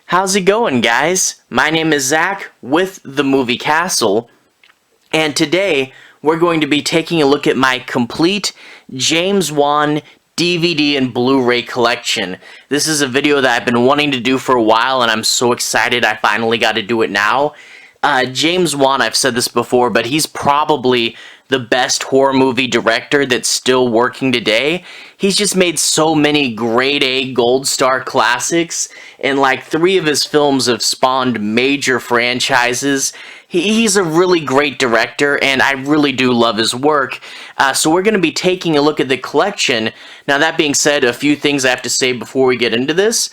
How's it going, guys? My name is Zach with the Movie Castle, and today we're going to be taking a look at my complete James Wan DVD and Blu-ray collection. This is a video that I've been wanting to do for a while, and I'm so excited I finally got to do it now. James Wan, I've said this before, but he's probably the best horror movie director that's still working today. He's just made so many grade A gold star classics, and like 3 of his films have spawned major franchises. He's a really great director, and I really do love his work. So we're going to be taking a look at the collection. Now, that being said, a few things I have to say before we get into this.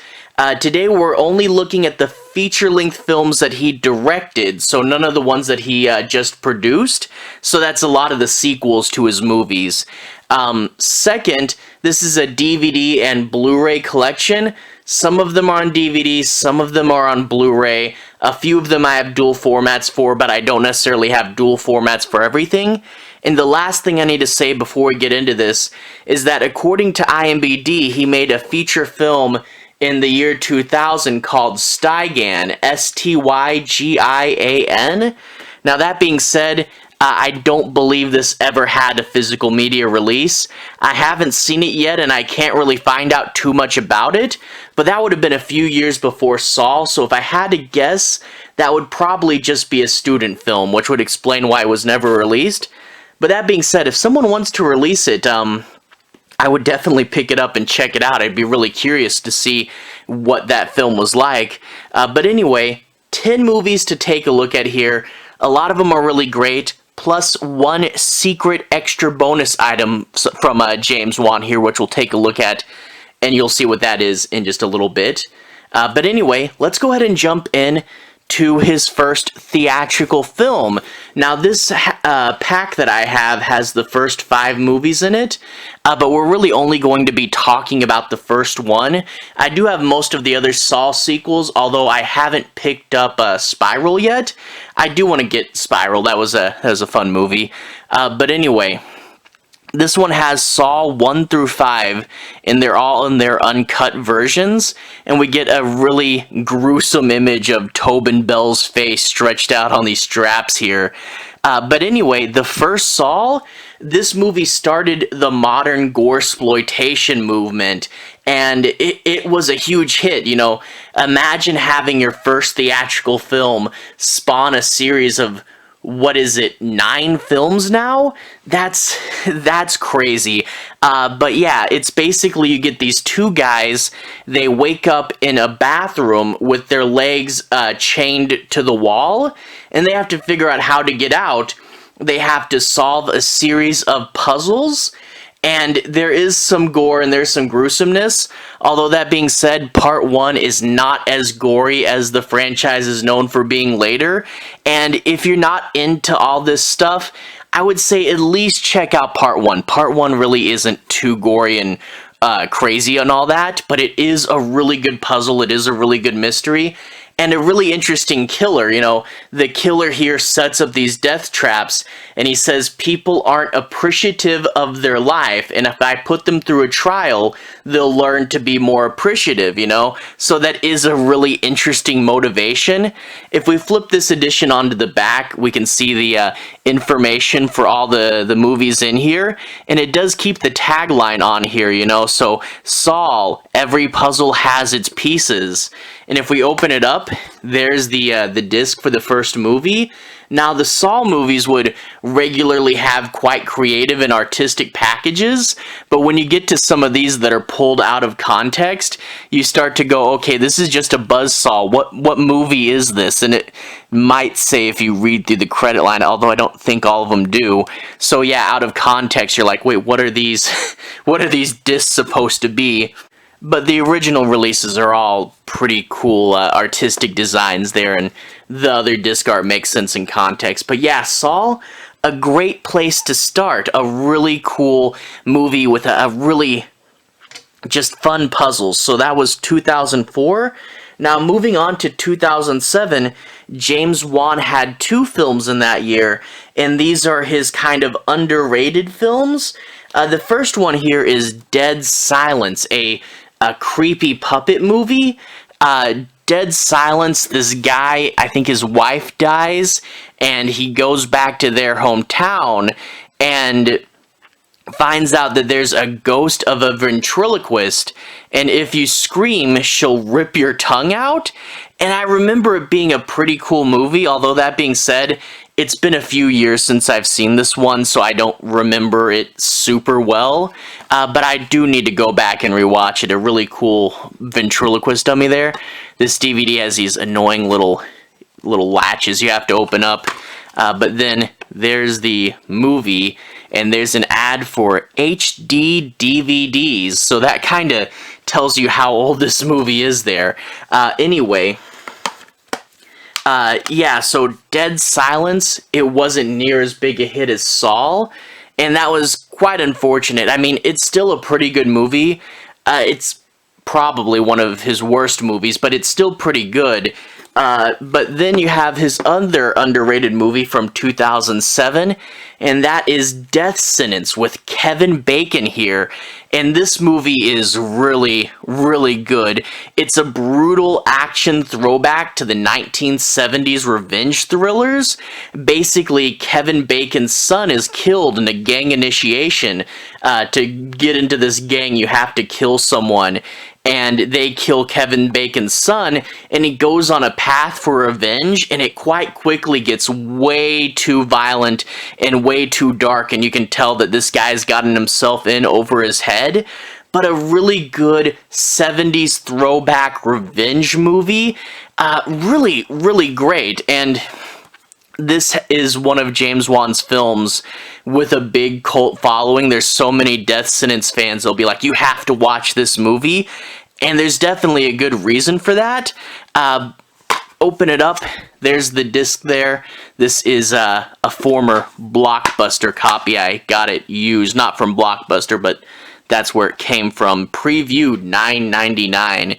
Today we're only looking at the feature-length films that he directed, so none of the ones that he just produced. So that's a lot of the sequels to his movies. Second, this is a DVD and Blu-ray collection. Some of them are on DVD, some of them are on Blu-ray. A few of them I have dual formats for, but I don't necessarily have dual formats for everything. And the last thing I need to say before we get into this is that according to IMDb, he made a feature film in the year 2000 called Stygan, S-T-Y-G-I-A-N. Now, that being said, I don't believe this ever had a physical media release. I haven't seen it yet, and I can't really find out too much about it, but that would have been a few years before Saw, so if I had to guess, that would probably just be a student film, which would explain why it was never released. But that being said, if someone wants to release it, I would definitely pick it up and check it out. I'd be really curious to see what that film was like. But anyway, 10 movies to take a look at here. A lot of them are really great, plus one secret extra bonus item from James Wan here, which we'll take a look at, and you'll see what that is in just a little bit. But anyway, let's go ahead and jump in to his first theatrical film. Now, this pack that I have has the first 5 movies in it, but we're really only going to be talking about the first one. I do have most of the other Saw sequels, although I haven't picked up Spiral yet. I do want to get Spiral. That was a fun movie. But anyway, this one has Saw 1 through 5, and they're all in their uncut versions, and we get a really gruesome image of Tobin Bell's face stretched out on these straps here. But anyway, the first Saw, this movie started the modern gore-sploitation movement, and it was a huge hit, you know. Imagine having your first theatrical film spawn a series of, what is it, 9 films now? That's crazy. But yeah, it's basically you get these 2 guys, they wake up in a bathroom with their legs chained to the wall, and they have to figure out how to get out. They have to solve a series of puzzles, and there is some gore and there's some gruesomeness. Although that being said, part 1 is not as gory as the franchise is known for being later. And if you're not into all this stuff, I would say at least check out part 1. Part 1 really isn't too gory and crazy and all that, but it is a really good puzzle. It is a really good mystery. And a really interesting killer, you know. The killer here sets up these death traps, and he says people aren't appreciative of their life, and if I put them through a trial, they'll learn to be more appreciative, you know. So that is a really interesting motivation. If we flip this edition onto the back, we can see the information for all the movies in here, and it does keep the tagline on here, you know. So, Saw, every puzzle has its pieces. And if we open it up, there's the disc for the first movie. Now, the Saw movies would regularly have quite creative and artistic packages, but when you get to some of these that are pulled out of context, you start to go, okay, this is just a buzzsaw. What movie is this? And it might say if you read through the credit line, although I don't think all of them do. So yeah, out of context, you're like, wait, what are these what are these discs supposed to be? But the original releases are all pretty cool artistic designs there, and the other disc art makes sense in context. But yeah, Saw, a great place to start. A really cool movie with a really just fun puzzles. So that was 2004. Now, moving on to 2007, James Wan had 2 films in that year, and these are his kind of underrated films. The first one here is Dead Silence, a creepy puppet movie. dead silence. This guy, I think his wife dies, and he goes back to their hometown and finds out that there's a ghost of a ventriloquist, and if you scream, she'll rip your tongue out. And I remember it being a pretty cool movie, although that being said, it's been a few years since I've seen this one, so I don't remember it super well, but I do need to go back and rewatch it. A really cool ventriloquist dummy there. This DVD has these annoying little latches you have to open up, but then there's the movie, and there's an ad for HD DVDs, so that kind of tells you how old this movie is there. Anyway, yeah, so Dead Silence, it wasn't near as big a hit as Saw, and that was quite unfortunate. I mean, it's still a pretty good movie. It's probably one of his worst movies, but it's still pretty good. But then you have his other underrated movie from 2007, and that is Death Sentence with Kevin Bacon here. And this movie is really, really good. It's a brutal action throwback to the 1970s revenge thrillers. Basically, Kevin Bacon's son is killed in a gang initiation. To get into this gang, you have to kill someone. And they kill Kevin Bacon's son, and he goes on a path for revenge, and it quite quickly gets way too violent and way too dark, and you can tell that this guy's gotten himself in over his head. But a really good 70s throwback revenge movie. Really, really great, and this is one of James Wan's films with a big cult following. There's so many Death Sentence fans, they'll be like, you have to watch this movie. And there's definitely a good reason for that. Open it up. There's the disc there. This is a former Blockbuster copy. I got it used, not from Blockbuster, but that's where it came from. Previewed $9.99.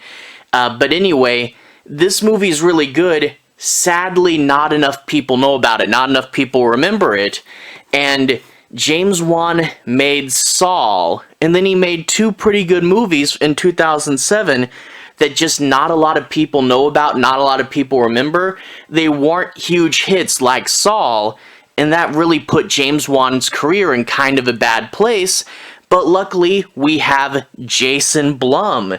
But anyway, this movie is really good. Sadly, not enough people know about it. Not enough people remember it. And James Wan made Saw, and then he made two pretty good movies in 2007 that just not a lot of people know about, not a lot of people remember. They weren't huge hits like Saw, and that really put James Wan's career in kind of a bad place. But luckily, we have Jason Blum.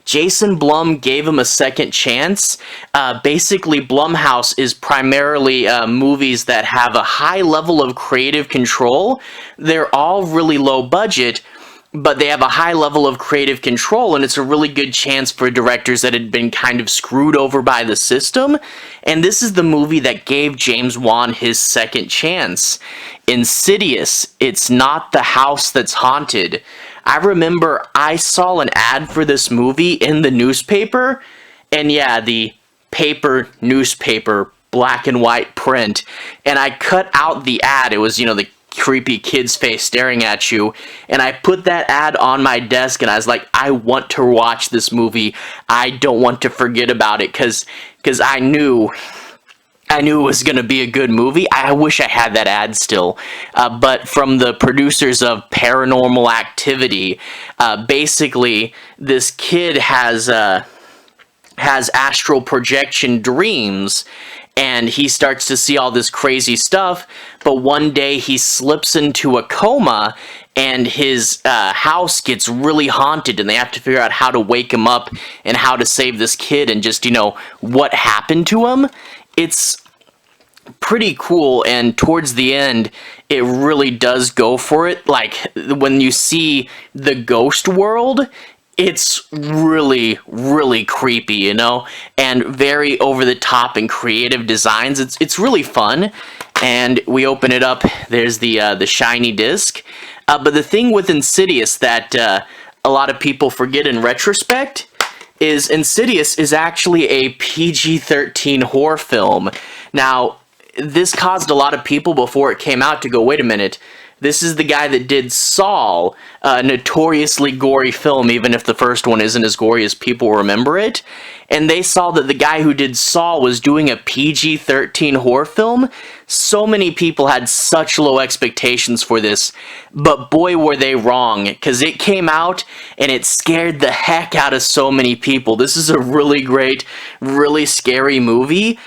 Jason Blum gave him a second chance. Basically, Blumhouse is primarily movies that have a high level of creative control. They're all really low budget, but they have a high level of creative control, and it's a really good chance for directors that had been kind of screwed over by the system. And this is the movie that gave James Wan his second chance. Insidious, It's Not the House That's Haunted. I remember I saw an ad for this movie in the newspaper, and yeah, the newspaper, black and white print, and I cut out the ad. It was, the creepy kid's face staring at you, and I put that ad on my desk, and I was like, I want to watch this movie. I don't want to forget about it, because I knew it was going to be a good movie. I wish I had that ad still. But from the producers of Paranormal Activity, basically, this kid has astral projection dreams, and he starts to see all this crazy stuff, but one day he slips into a coma, and his house gets really haunted, and they have to figure out how to wake him up and how to save this kid and just, what happened to him. It's pretty cool, and towards the end, it really does go for it. Like, when you see the ghost world, it's really, really creepy, and very over-the-top and creative designs. It's really fun, and we open it up. There's the shiny disc. But the thing with Insidious that a lot of people forget in retrospect is Insidious is actually a PG-13 horror film. Now, this caused a lot of people before it came out to go, wait a minute, This is the guy that did Saw, a notoriously gory film, even if the first one isn't as gory as people remember it. And they saw that the guy who did Saw was doing a PG-13 horror film. So many people had such low expectations for this, but boy were they wrong, because it came out and it scared the heck out of so many people. This is a really great, really scary movie.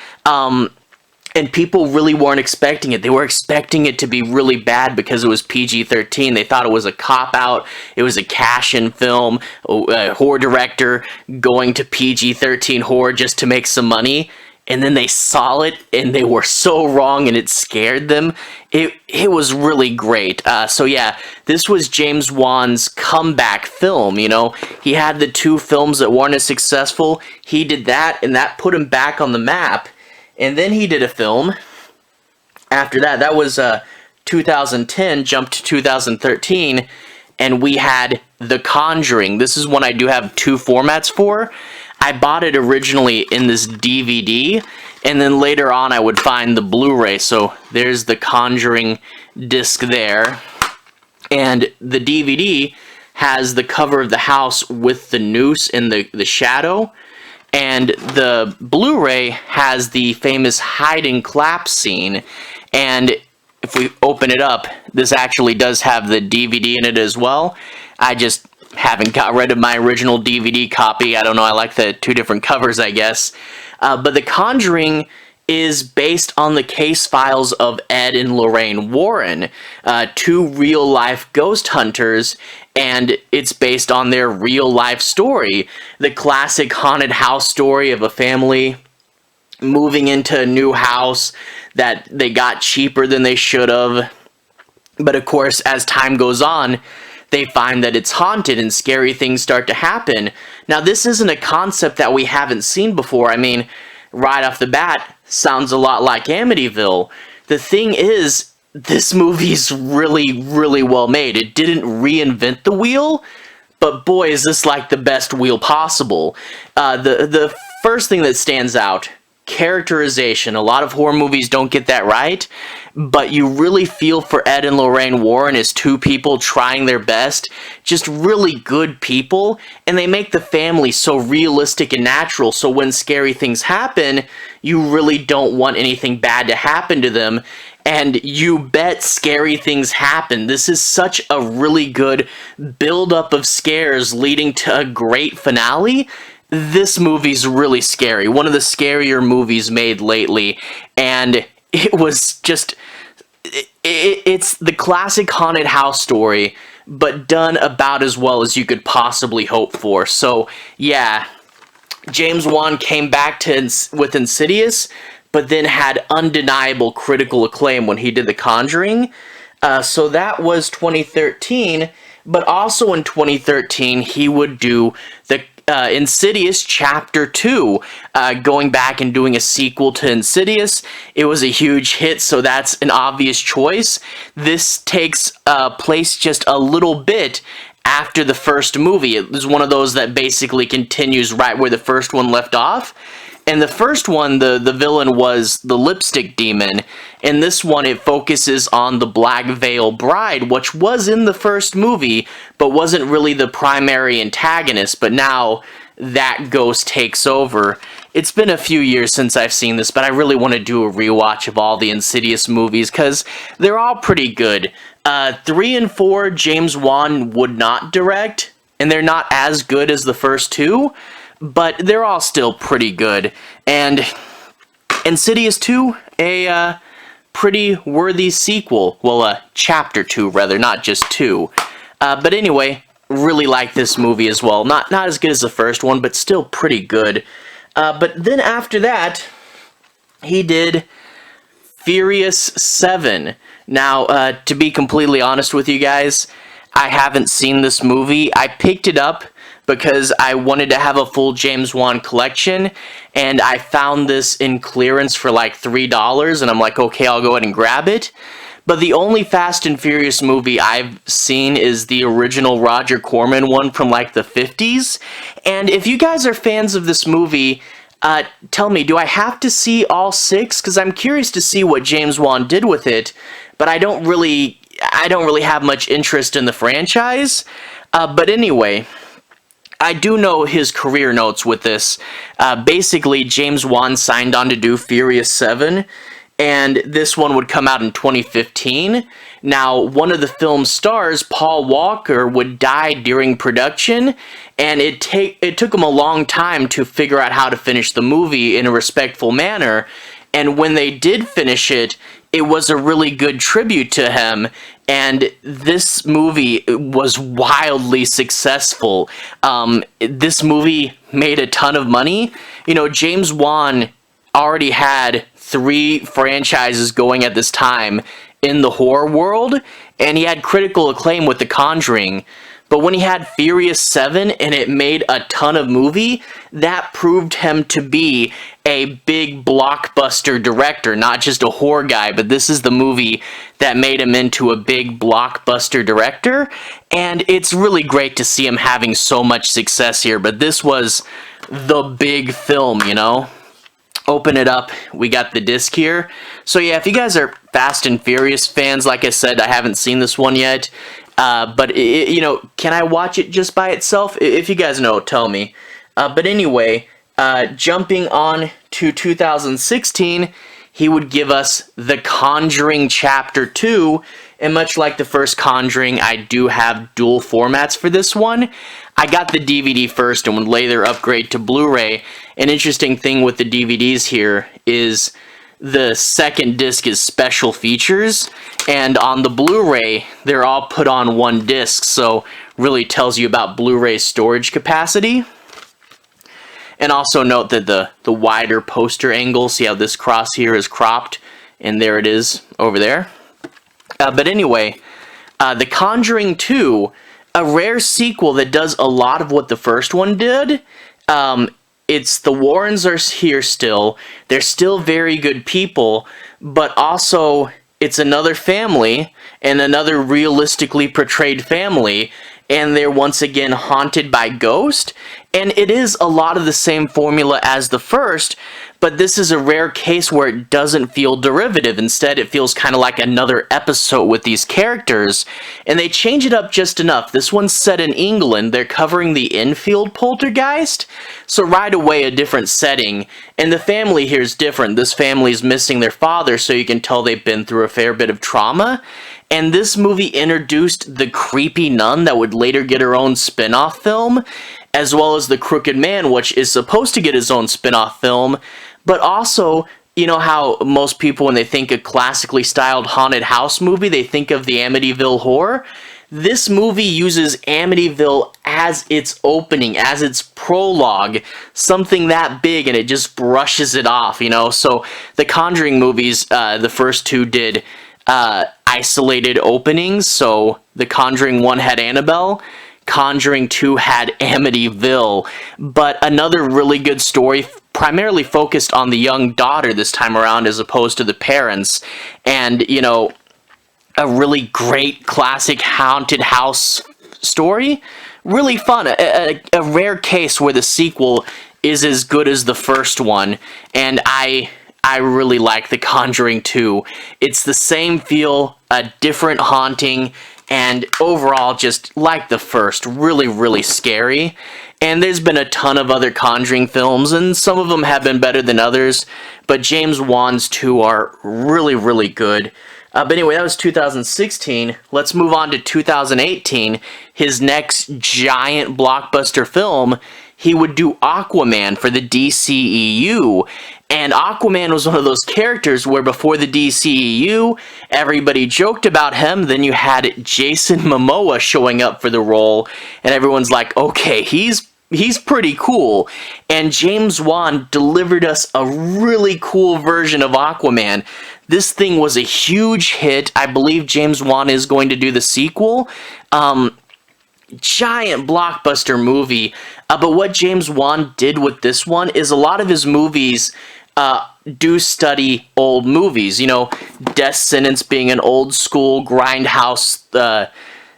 And people really weren't expecting it. They were expecting it to be really bad because it was PG-13. They thought it was a cop-out. It was a cash-in film, a horror director going to PG-13 horror just to make some money. And then they saw it, and they were so wrong, and it scared them. It was really great. So yeah, this was James Wan's comeback film, you know. He had the two films that weren't as successful. He did that, and that put him back on the map. And then he did a film after that. That was 2010, jumped to 2013, and we had The Conjuring. This is one I do have two formats for. I bought it originally in this DVD, and then later on I would find the Blu-ray. So there's The Conjuring disc there. And the DVD has the cover of the house with the noose in the shadow. And the Blu-ray has the famous hide and clap scene. And if we open it up, this actually does have the DVD in it as well. I just haven't got rid of my original DVD copy. I don't know, I like the two different covers, I guess. But The Conjuring is based on the case files of Ed and Lorraine Warren, two real-life ghost hunters, and it's based on their real-life story. The classic haunted house story of a family moving into a new house that they got cheaper than they should have. But of course, as time goes on, they find that it's haunted and scary things start to happen. Now, this isn't a concept that we haven't seen before. I mean, right off the bat, sounds a lot like Amityville. The thing is, this movie's really, really well made. It didn't reinvent the wheel, but boy, is this like the best wheel possible. The first thing that stands out, characterization. A lot of horror movies don't get that right, but you really feel for Ed and Lorraine Warren as two people trying their best, just really good people, and they make the family so realistic and natural, so when scary things happen, you really don't want anything bad to happen to them, and you bet scary things happen. This is such a really good build-up of scares leading to a great finale. This movie's really scary. One of the scarier movies made lately, and it was just... It's the classic haunted house story, but done about as well as you could possibly hope for. So, yeah, James Wan came back with Insidious, but then had undeniable critical acclaim when he did The Conjuring. So that was 2013, but also in 2013, he would do the Insidious Chapter 2, going back and doing a sequel to Insidious. It was a huge hit, so that's an obvious choice. This takes place just a little bit after the first movie. It was one of those that basically continues right where the first one left off. And the first one, the villain was the lipstick demon. In this one, it focuses on the Black Veil Bride, which was in the first movie, but wasn't really the primary antagonist. But now, that ghost takes over. It's been a few years since I've seen this, but I really want to do a rewatch of all the Insidious movies, because they're all pretty good. 3 and 4, James Wan would not direct, and they're not as good as the first two, but they're all still pretty good. And Insidious 2, a pretty worthy sequel. Well, Chapter 2, rather, not just 2. But anyway, really like this movie as well. Not as good as the first one, but still pretty good. But then after that, he did Furious 7. Now, to be completely honest with you guys, I haven't seen this movie. I picked it up because I wanted to have a full James Wan collection, and I found this in clearance for like $3, and I'm like, okay, I'll go ahead and grab it. But the only Fast and Furious movie I've seen is the original Roger Corman one from like the 50s, and if you guys are fans of this movie, tell me, do I have to see all 6? Because I'm curious to see what James Wan did with it, but I don't really I don't really have much interest in the franchise. But anyway, I do know his career notes with this. Basically, James Wan signed on to do Furious 7, and this one would come out in 2015. Now, one of the film's stars, Paul Walker, would die during production, and it took him a long time to figure out how to finish the movie in a respectful manner. And when they did finish it, it was a really good tribute to him, and this movie was wildly successful. This movie made a ton of money. You know, James Wan already had 3 franchises going at this time in the horror world, and he had critical acclaim with The Conjuring. But when he had Furious 7 and it made a ton of movie, that proved him to be a big blockbuster director, not just a horror guy, but this is the movie that made him into a big blockbuster director, and it's really great to see him having so much success here, but this was the big film, you know? Open it up, we got the disc here. So yeah, if you guys are Fast and Furious fans, like I said, I haven't seen this one yet, but you know, can I watch it just by itself? If you guys know, tell me. But anyway, jumping on to 2016, he would give us The Conjuring Chapter 2, and much like the first Conjuring, I do have dual formats for this one. I got the DVD first and would later upgrade to Blu-ray. An interesting thing with the DVDs here is the second disc is special features, and on the Blu-ray, they're all put on one disc, so really tells you about Blu-ray's storage capacity. And also note that the wider poster angle, see how this cross here is cropped, and there it is over there. But anyway, The Conjuring II, a rare sequel that does a lot of what the first one did. It's the Warrens are here still. They're still very good people, but also it's another family and another realistically portrayed family, and they're once again haunted by ghosts. And it is a lot of the same formula as the first, but this is a rare case where it doesn't feel derivative. Instead, it feels kind of like another episode with these characters, and they change it up just enough. This one's set in England. They're covering the Enfield poltergeist, so right away a different setting. And the family here is different. This family is missing their father, so you can tell they've been through a fair bit of trauma. And this movie introduced the creepy nun that would later get her own spin-off film, as well as the Crooked Man, which is supposed to get his own spin-off film. But also, you know how most people, when they think a classically styled haunted house movie, they think of the Amityville Horror? This movie uses Amityville as its opening, as its prologue, something that big, and it just brushes it off, you know? So the Conjuring movies, the first 2 did isolated openings. So The Conjuring 1 had Annabelle, Conjuring 2 had Amityville, but another really good story, primarily focused on the young daughter this time around as opposed to the parents, and, you know, a really great classic haunted house story. Really fun, a rare case where the sequel is as good as the first one, and I really like The Conjuring 2. It's the same feel, a different haunting, and overall, just like the first, really, really scary. And there's been a ton of other Conjuring films, and some of them have been better than others, but James Wan's 2 are really, really good. But anyway, that was 2016. Let's move on to 2018. His next giant blockbuster film, he would do Aquaman for the DCEU. And Aquaman was one of those characters where before the DCEU, everybody joked about him. Then you had Jason Momoa showing up for the role, and everyone's like, okay, he's pretty cool. And James Wan delivered us a really cool version of Aquaman. This thing was a huge hit. I believe James Wan is going to do the sequel. Giant blockbuster movie. But what James Wan did with this one is a lot of his movies do study old movies. You know, Death Sentence being an old school grindhouse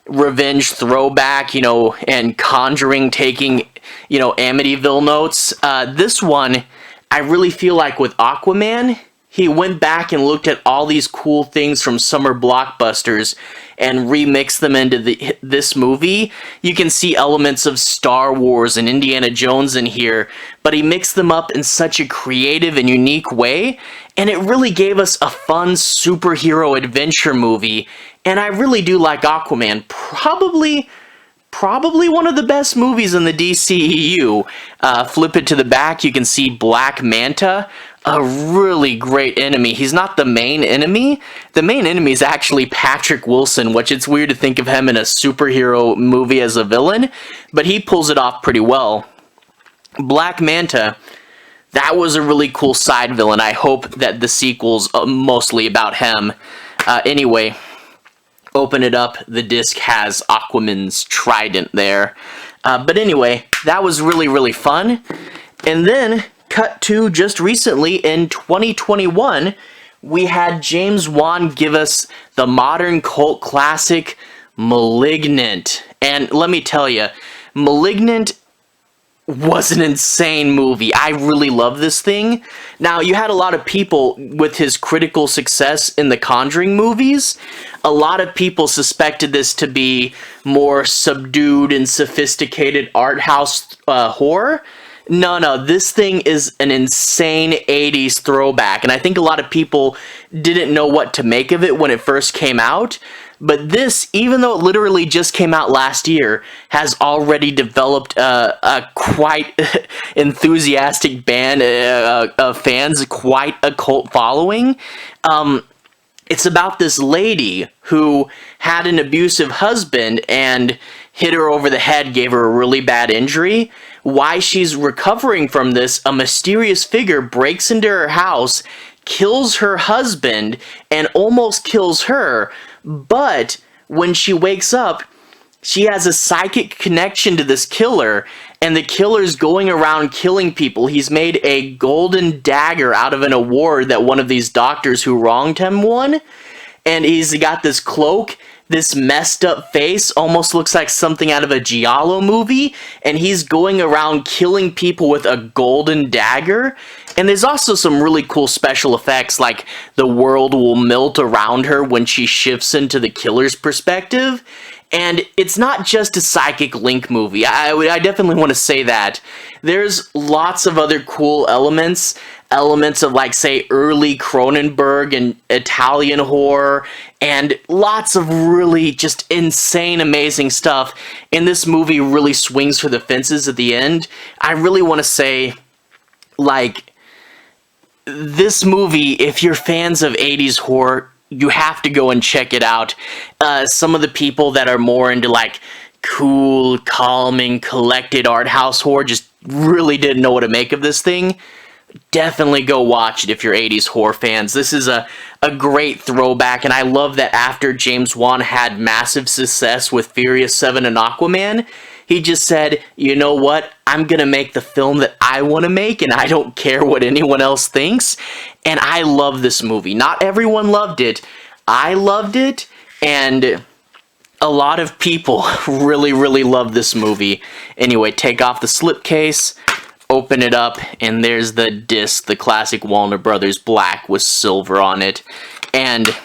revenge throwback, you know, and Conjuring taking, you know, Amityville notes. This one, I really feel like with Aquaman, he went back and looked at all these cool things from summer blockbusters and remixed them into this movie. You can see elements of Star Wars and Indiana Jones in here, but he mixed them up in such a creative and unique way, and it really gave us a fun superhero adventure movie. And I really do like Aquaman. Probably one of the best movies in the DCEU. Flip it to the back, you can see Black Manta, a really great enemy. He's not the main enemy. The main enemy is actually Patrick Wilson, which it's weird to think of him in a superhero movie as a villain, but he pulls it off pretty well. Black Manta, that was a really cool side villain. I hope that the sequel's mostly about him. Anyway, open it up. The disc has Aquaman's trident there. But anyway, that was really, really fun. And then, cut to just recently in 2021, we had James Wan give us the modern cult classic Malignant. And let me tell you, Malignant was an insane movie. I really love this thing. Now, you had a lot of people with his critical success in the Conjuring movies. A lot of people suspected this to be more subdued and sophisticated art house horror. No, this thing is an insane 80s throwback, and I think a lot of people didn't know what to make of it when it first came out. But this, even though it literally just came out last year, has already developed a quite enthusiastic band of fans, quite a cult following. It's about this lady who had an abusive husband and hit her over the head, gave her a really bad injury. While she's recovering from this, a mysterious figure breaks into her house, kills her husband, and almost kills her. But when she wakes up, she has a psychic connection to this killer, and the killer's going around killing people. He's made a golden dagger out of an award that one of these doctors who wronged him won, and he's got this cloak, this messed up face, almost looks like something out of a Giallo movie, and he's going around killing people with a golden dagger. And there's also some really cool special effects, like the world will melt around her when she shifts into the killer's perspective. And it's not just a psychic link movie. I definitely want to say that. There's lots of other cool elements of, like, say, early Cronenberg and Italian horror, and lots of really just insane, amazing stuff. And this movie really swings for the fences at the end. I really want to say, like, this movie, if you're fans of 80s horror, you have to go and check it out. Some of the people that are more into, like, cool, calming, collected art house horror just really didn't know what to make of this thing. Definitely go watch it if you're 80s horror fans. This is a great throwback, and I love that after James Wan had massive success with Furious 7 and Aquaman, he just said, you know what, I'm gonna make the film that I want to make, and I don't care what anyone else thinks. And I love this movie. Not everyone loved it. I loved it, and a lot of people really, really love this movie. Anyway, take off the slipcase, open it up, and there's the disc, the classic Warner Brothers black with silver on it. And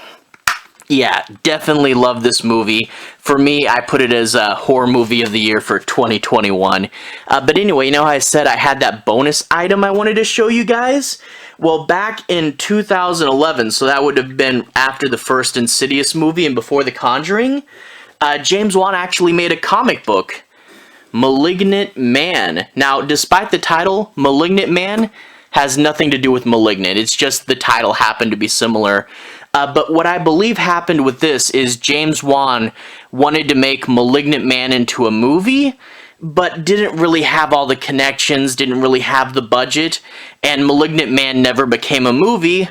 yeah, definitely love this movie. For me, I put it as a horror movie of the year for 2021. But anyway, you know how I said I had that bonus item I wanted to show you guys? Well, back in 2011, so that would have been after the first Insidious movie and before The Conjuring, James Wan actually made a comic book, Malignant Man. Now, despite the title, Malignant Man has nothing to do with Malignant. It's just the title happened to be similar. But what I believe happened with this is James Wan wanted to make Malignant Man into a movie, but didn't really have all the connections, didn't really have the budget, and Malignant Man never became a movie.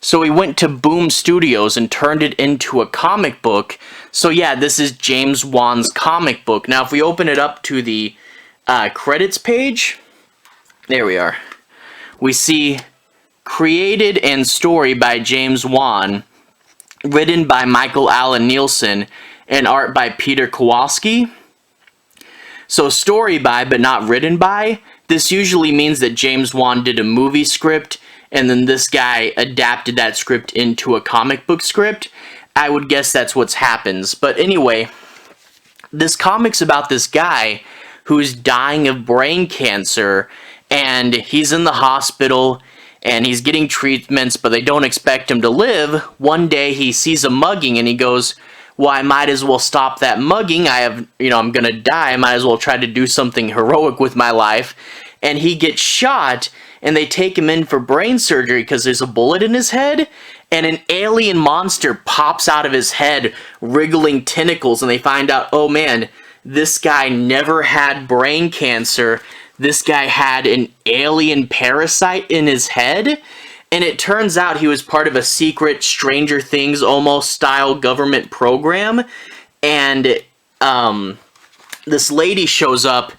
So he went to Boom Studios and turned it into a comic book. So yeah, this is James Wan's comic book. Now, if we open it up to the credits page, there we are. We see created and story by James Wan, written by Michael Allen Nielsen, and art by Peter Kowalski. So story by, but not written by. This usually means that James Wan did a movie script and then this guy adapted that script into a comic book script. I would guess that's what's happens. But anyway, this comic's about this guy who's dying of brain cancer, and he's in the hospital, and he's getting treatments, but they don't expect him to live. One day he sees a mugging, and he goes, well, I might as well stop that mugging. I'm gonna die. I might as well try to do something heroic with my life. And he gets shot, and they take him in for brain surgery because there's a bullet in his head, and an alien monster pops out of his head, wriggling tentacles, and they find out, oh man, this guy never had brain cancer. This guy had an alien parasite in his head, and it turns out he was part of a secret Stranger Things almost style government program, and this lady shows up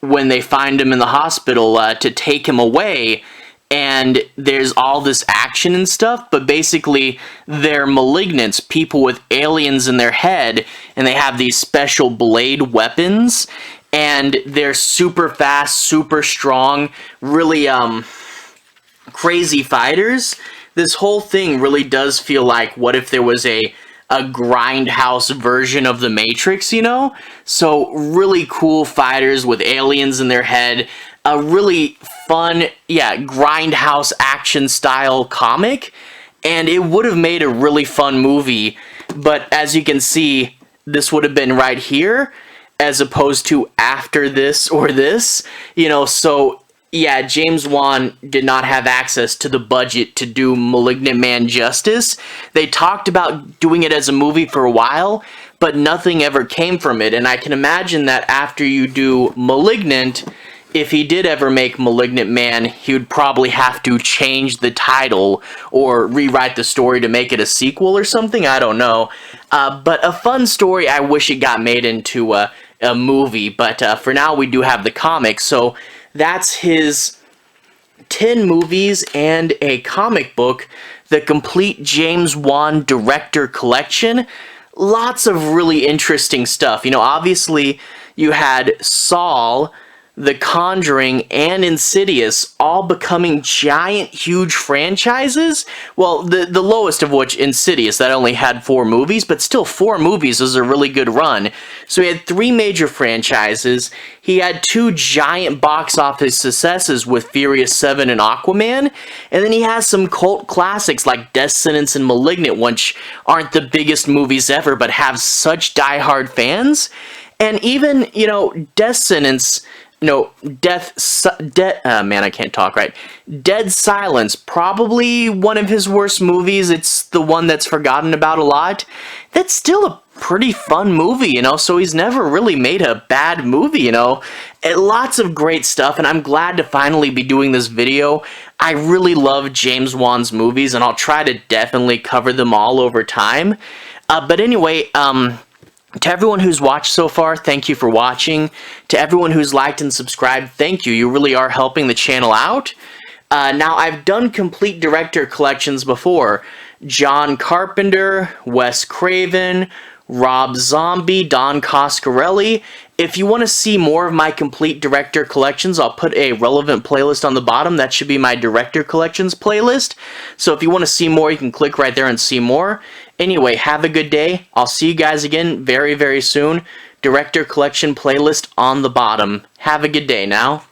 when they find him in the hospital to take him away, and there's all this action and stuff, but basically they're malignants, people with aliens in their head, and they have these special blade weapons, and they're super fast, super strong, really crazy fighters. This whole thing really does feel like, what if there was a grindhouse version of the Matrix, you know? So really cool fighters with aliens in their head. A really fun, grindhouse action style comic. And it would have made a really fun movie. But as you can see, this would have been right here, as opposed to after this or this. You know, so yeah, James Wan did not have access to the budget to do Malignant Man justice. They talked about doing it as a movie for a while, but nothing ever came from it. And I can imagine that after you do Malignant, if he did ever make Malignant Man, he would probably have to change the title or rewrite the story to make it a sequel or something. I don't know. But a fun story. I wish it got made into a movie. But for now, we do have the comic. So that's his 10 movies and a comic book, the complete James Wan director collection. Lots of really interesting stuff. You know, obviously, you had Saw, The Conjuring, and Insidious all becoming giant, huge franchises. Well, the lowest of which, Insidious, that only had 4 movies, but still 4 movies is a really good run. So he had 3 major franchises. He had 2 giant box office successes with Furious 7 and Aquaman, and then he has some cult classics like Death Sentence and Malignant, which aren't the biggest movies ever, but have such diehard fans. And even, you know, Death Sentence... No, man, I can't talk right. Dead Silence, probably one of his worst movies. It's the one that's forgotten about a lot. That's still a pretty fun movie, you know, so he's never really made a bad movie, you know. And lots of great stuff, and I'm glad to finally be doing this video. I really love James Wan's movies, and I'll try to definitely cover them all over time. But anyway, to everyone who's watched so far, thank you for watching. To everyone who's liked and subscribed, thank you. You really are helping the channel out. Now, I've done complete director collections before. John Carpenter, Wes Craven, Rob Zombie, Don Coscarelli. If you want to see more of my complete director collections, I'll put a relevant playlist on the bottom. That should be my director collections playlist. So if you want to see more, you can click right there and see more. Anyway, have a good day. I'll see you guys again very, very soon. Director collection playlist on the bottom. Have a good day now.